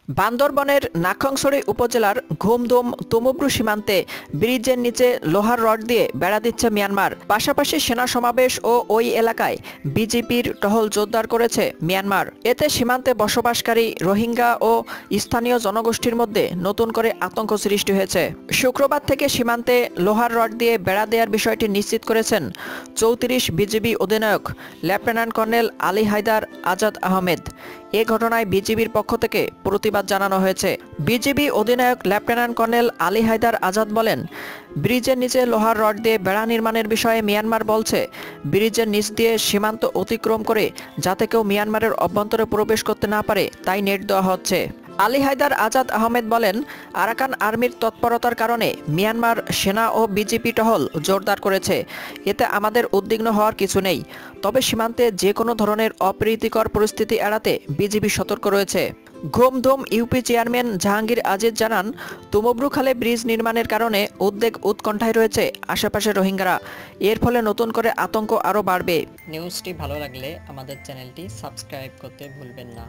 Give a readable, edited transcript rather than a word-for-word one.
বান্দরবনের নাখাংছড়ি উপজেলার ঘুমদুম তমুব্রু সীমান্তে ব্রিজের নিচে লোহার রড দিয়ে বেড়া দিচ্ছে মিয়ানমার। পাশাপাশি সেনা সমাবেশ ও ওই এলাকায় বিজিবির টহল জোরদার করেছে মিয়ানমার। এতে সীমান্তে বসবাসকারী রোহিঙ্গা ও স্থানীয় জনগোষ্ঠীর মধ্যে নতুন করে আতঙ্ক সৃষ্টি হয়েছে। শুক্রবার থেকে সীমান্তে লোহার রড দিয়ে বেড়া দেওয়ার বিষয়টি নিশ্চিত করেছেন ৩৪ বিজিবি অধিনায়ক লেফটেন্যান্ট কর্নেল আলী হায়দার আজাদ আহমেদ। এ ঘটনায় বিজিবির পক্ষ থেকে প্রতিবাদ জানানো হয়েছে। বিজিবি অধিনায়ক লেফটেন্যান্ট কর্নেল আলী হায়দার আজাদ বলেন, ব্রিজের নিচে লোহার রড দিয়ে বেড়া নির্মাণের বিষয়ে মিয়ানমার বলছে ব্রিজের নিচ দিয়ে সীমান্ত অতিক্রম করে যাতে কেউ মিয়ানমারের অভ্যন্তরে প্রবেশ করতে না পারে তাই নেট দেওয়া হচ্ছে। আলী হায়দার আজাদ আহমেদ বলেন, আরাকান আর্মির তৎপরতার কারণে মিয়ানমার সেনা ও বিজিপি টহল জোরদার করেছে। এতে আমাদের উদ্বিগ্ন হওয়ার কিছু নেই, তবে সীমান্তে যে কোনো ধরনের অপ্রীতিকর পরিস্থিতি এড়াতে বিজিবি সতর্ক রয়েছে। ঘুমদুম ইউপি চেয়ারম্যান জাহাঙ্গীর আজিজ জানান, তুমব্রু খালে ব্রিজ নির্মাণের কারণে উদ্বেগ উৎকণ্ঠায় রয়েছে আশেপাশের রোহিঙ্গারা। এর ফলে নতুন করে আতঙ্ক আরও বাড়বে। নিউজটি ভালো লাগলে আমাদের চ্যানেলটি সাবস্ক্রাইব করতে ভুলবেন না।